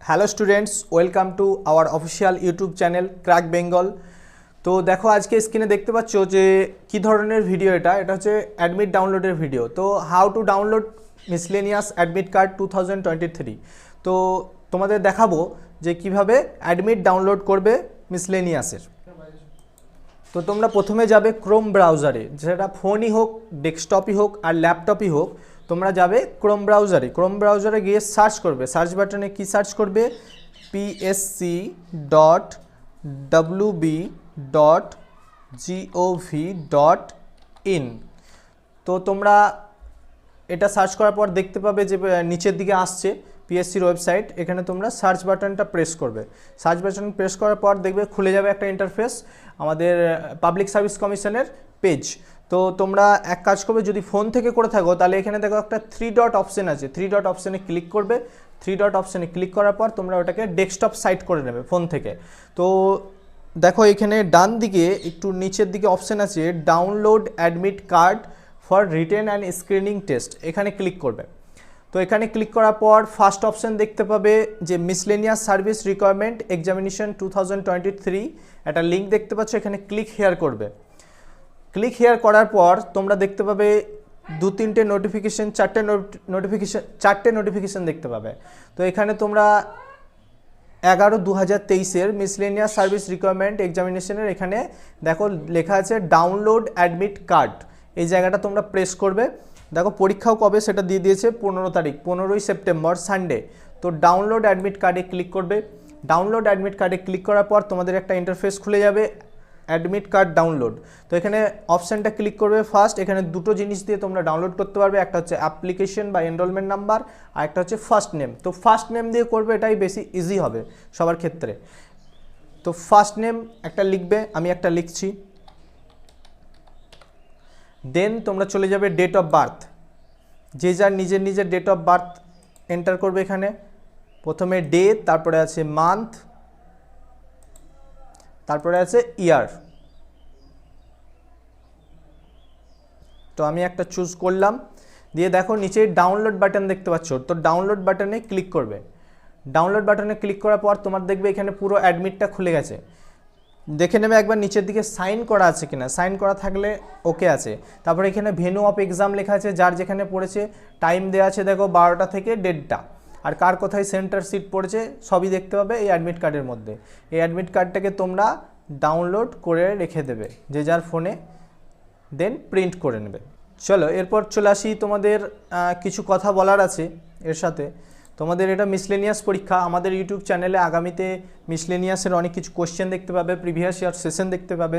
Hello students, welcome to our official YouTube channel crack Bengal. তো দেখো আজকে স্ক্রিনে দেখতে পাচ্ছ যে কী ধরনের ভিডিও এটা হচ্ছে অ্যাডমিট ডাউনলোডের ভিডিও। তো how to download miscellaneous admit card 2023। তো তোমাদের দেখাবো যে কিভাবে অ্যাডমিট ডাউনলোড করবে মিসলেনিয়াসের। তো তোমরা প্রথমে যাবে ক্রোম ব্রাউজারে, যেটা ফোনই হোক, ডেস্কটপই হোক আর ল্যাপটপই হোক, তোমরা যাবে ক্রোম ব্রাউজারে গিয়ে সার্চ করবে। সার্চ বাটনে কি সার্চ করবে? psc.wb.gov.in। তো তোমরা এটা সার্চ করার পর দেখতে পাবে যে নিচের দিকে আসছে পিএসসির ওয়েবসাইট। এখানে তোমরা সার্চ বাটনটা প্রেস করবে। সার্চ বাটন প্রেস করার পর দেখবে খুলে যাবে একটা ইন্টারফেস, আমাদের পাবলিক সার্ভিস কমিশনের পেজ। তো তোমরা এক কাজ করবে, যদি ফোন থেকে করে থাকো তাহলে এখানে দেখো একটা 3 ডট অপশন আছে, 3 ডট অপশানে ক্লিক করবে। 3 ডট অপশানে ক্লিক করার পর তোমরা ওটাকে ডেস্কটপ সাইট করে নেবে ফোন থেকে। তো দেখো এখানে ডান দিকে একটু নিচের দিকে অপশান আছে download admit card for written and screening test, এখানে ক্লিক করবে। তো এখানে ক্লিক করার পর ফার্স্ট অপশান দেখতে পাবে যে মিসলেনিয়াস সার্ভিস রিকোয়ারমেন্ট এক্সামিনেশন 2023, একটা লিঙ্ক দেখতে পাচ্ছ, এখানে ক্লিক হেয়ার করবে। ক্লিক হেয়ার করার পর তোমরা দেখতে পাবে চারটে নোটিফিকেশন দেখতে পাবে। তো এখানে তোমরা 11/2023 মিসলেনিয়াস সার্ভিস রিকোয়ারমেন্ট এক্সামিনেশনের এখানে দেখো লেখা আছে ডাউনলোড অ্যাডমিট কার্ড, এই জায়গাটা তোমরা প্রেস করবে। দেখো পরীক্ষাও কবে সেটা দিয়ে দিয়েছে, 15 তারিখ, 15ই সেপ্টেম্বর, সানডে। তো ডাউনলোড অ্যাডমিট কার্ডে ক্লিক করবে। ডাউনলোড অ্যাডমিট কার্ডে ক্লিক করার পর তোমাদের একটা ইন্টারফেস খুলে যাবে, অ্যাডমিট কার্ড ডাউনলোড। তো এখানে অপশানটা ক্লিক করবে ফার্স্ট। এখানে দুটো জিনিস দিয়ে তোমরা ডাউনলোড করতে পারবে, একটা হচ্ছে অ্যাপ্লিকেশন বা এনরোলমেন্ট নাম্বার, আর একটা হচ্ছে ফার্স্ট নেম। তো ফার্স্ট নেম দিয়ে করবে, এটাই বেশি ইজি হবে সবার ক্ষেত্রে। তো ফার্স্ট নেম একটা লিখবে, আমি একটা লিখছি। দেন তোমরা চলে যাবে ডেট অফ বার্থ, যে যার নিজের ডেট অফ বার্থ এন্টার করবে। এখানে প্রথমে ডে, তারপরে আছে মান্থ, তারপরে আছে ইয়ার। তো আমি একটা চুজ করলাম, দিয়ে দেখো নিচে ডাউনলোড বাটন দেখতে পাচ্ছ, তো ডাউনলোড বাটনে ক্লিক করবে। ডাউনলোড বাটনে ক্লিক করার পর তোমার দেখবে এখানে পুরো অ্যাডমিটটা খুলে গেছে। দেখে নেবে একবার নিচের দিকে সাইন করা আছে কিনা, সাইন করা থাকলে ওকে আছে। তারপরে এখানে ভেন্যু অফ এক্সাম লেখা আছে, যার যেখানে পড়েছে, টাইম দেওয়া আছে দেখো 12টা থেকে 1:30, আর কার কোথায় সেন্টার সিট পড়েছে সবই দেখতে পাবে এই অ্যাডমিট কার্ডের মধ্যে। এই অ্যাডমিট কার্ডটাকে তোমরা ডাউনলোড করে রেখে দেবে যে যার ফোনে, দেন প্রিন্ট করে নেবে। চলো এরপর চলে আসি, তোমাদের কিছু কথা বলার আছে এর সাথে। তোমাদের এটা মিসলেনিয়াস পরীক্ষা, আমাদের ইউটিউব চ্যানেলে আগামীতে মিসলেনিয়াসের অনেক কিছু কোশ্চেন দেখতে পাবে, প্রিভিয়াস ইয়ার সেশন দেখতে পাবে।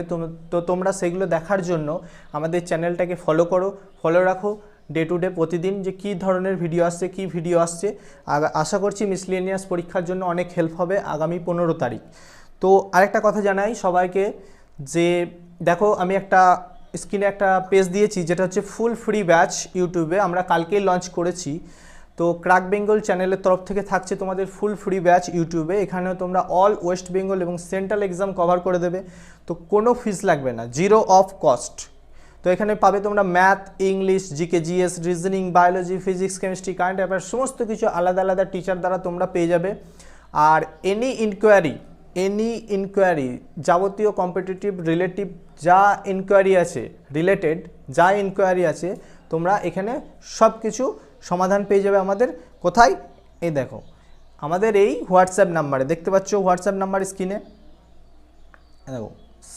তো তোমরা সেগুলো দেখার জন্য আমাদের চ্যানেলটাকে ফলো রাখো ডে টু ডে, প্রতিদিন যে কী ধরনের ভিডিও আসছে। আশা করছি মিসলেনিয়াস পরীক্ষার জন্য অনেক হেল্প হবে আগামী 15 তারিখ। তো আরেকটা কথা জানাই সবাইকে, যে দেখো আমি একটা স্ক্রিনে একটা পেজ দিয়েছি, যেটা হচ্ছে ফুল ফ্রি ব্যাচ ইউটিউবে, আমরা কালকেই লঞ্চ করেছি। তো ক্র্যাক বেঙ্গল চ্যানেলের তরফ থেকে থাকছে তোমাদের ফুল ফ্রি ব্যাচ ইউটিউবে। এখানেও তোমরা অল ওয়েস্ট বেঙ্গল এবং সেন্ট্রাল এক্সাম কভার করে দেবে, তো কোনো ফিস লাগবে না, 0 অফ কস্ট। তো এখানে পাবে তোমরা math, English, GK, GS, reasoning, biology, physics, chemistry, current affairs, সমস্ত কিছু আলাদা আলাদা টিচার দ্বারা তোমরা পেয়ে যাবে। আর এনি ইনকোয়ারি, যাবতীয় কম্পিটিটিভ রিলেটিভ যা ইনকোয়ারি আছে তোমরা এখানে সব কিছু সমাধান পেয়ে যাবে আমাদের। কোথায়? এই দেখো আমাদের এই হোয়াটসঅ্যাপ নাম্বারে, দেখতে পাচ্ছ হোয়াটসঅ্যাপ নাম্বার স্ক্রিনে, দেখো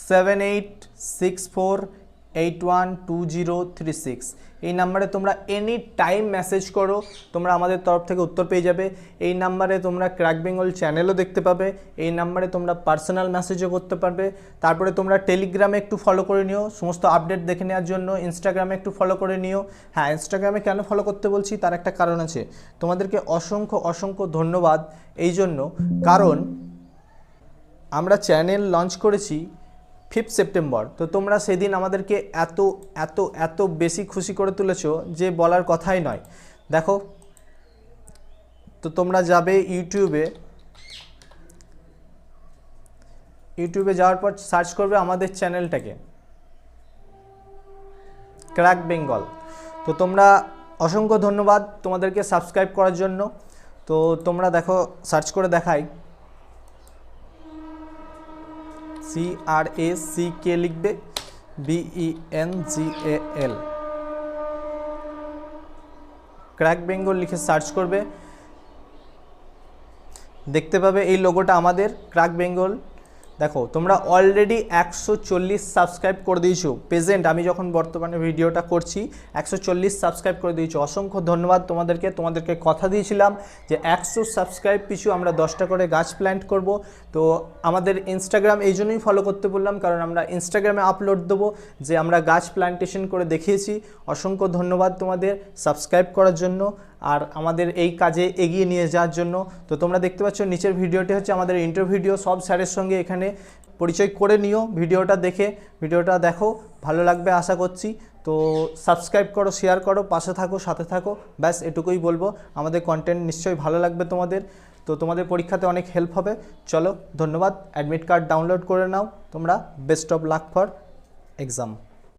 7864812036, এই নাম্বারে তোমরা এনি টাইম মেসেজ করো, তোমরা আমাদের তরফ থেকে উত্তর পেয়ে যাবে। এই নাম্বারে তোমরা ক্র্যাক বেঙ্গল চ্যানেলও দেখতে পাবে, এই নাম্বারে তোমরা পার্সোনাল মেসেজও করতে পারবে। তারপরে তোমরা টেলিগ্রামে একটু ফলো করে নিও সমস্ত আপডেট দেখে নেওয়ার জন্য, ইনস্টাগ্রামে একটু ফলো করে নিও। হ্যাঁ, ইনস্টাগ্রামে কেন ফলো করতে বলছি তার একটা কারণ আছে, তোমাদেরকে অসংখ্য ধন্যবাদ এই জন্য, কারণ আমরা চ্যানেল লঞ্চ করেছি 5 সেপ্টেম্বর। তো তোমরা সেদিন আমাদেরকে এত বেশি খুশি করে তুলেছো যে বলার কথাই নয়। দেখো, তো তোমরা যাবে ইউটিউবে যাওয়ার পর সার্চ করবে আমাদের চ্যানেলটাকে ক্র্যাক বেঙ্গল। তো তোমরা অসংখ্য ধন্যবাদ তোমাদেরকে সাবস্ক্রাইব করার জন্য। তো তোমরা দেখো সার্চ করে দেখাই, CRACK লিখবে, BENGAL, ক্র্যাক বেঙ্গল লিখে সার্চ করবে, দেখতে পাবে এই লোগোটা আমাদের ক্র্যাক বেঙ্গল। দেখো তোমরা অলরেডি 140 সাবস্ক্রাইব করে দিয়েছো, প্রেজেন্ট আমি যখন বর্তমানে ভিডিওটা করছি 140 সাবস্ক্রাইব করে দিয়েছো। অসংখ্য ধন্যবাদ তোমাদেরকে কথা দিয়েছিলাম যে 100 সাবস্ক্রাইব পিছু আমরা 10টা করে গাছ প্ল্যান্ট করব। তো আমাদের ইনস্টাগ্রাম এই জন্যই ফলো করতে বললাম, কারণ আমরা ইনস্টাগ্রামে আপলোড দেবো যে আমরা গাছ প্ল্যান্টেশন করে দেখিয়েছি। অসংখ্য ধন্যবাদ তোমাদের সাবস্ক্রাইব করার জন্য আর আমাদের এই কাজে এগিয়ে নিয়ে যাওয়ার জন্য। তো তোমরা দেখতে পাচ্ছ নিচের ভিডিওটি হচ্ছে আমাদের ইন্টারভিউ, সব স্যারের সঙ্গে এখানে পরিচয় করে নিও। ভিডিওটা দেখো, ভালো লাগবে আশা করছি। তো সাবস্ক্রাইব করো, শেয়ার করো, পাশে থাকো, সাথে থাকো, ব্যাস এটুকুই বলবো। আমাদের কন্টেন্ট নিশ্চয়ই ভালো লাগবে তোমাদের, তো তোমাদের পরীক্ষাতে অনেক হেল্প হবে। চলো ধন্যবাদ, অ্যাডমিট কার্ড ডাউনলোড করে নাও তোমরা। Best of luck for exam.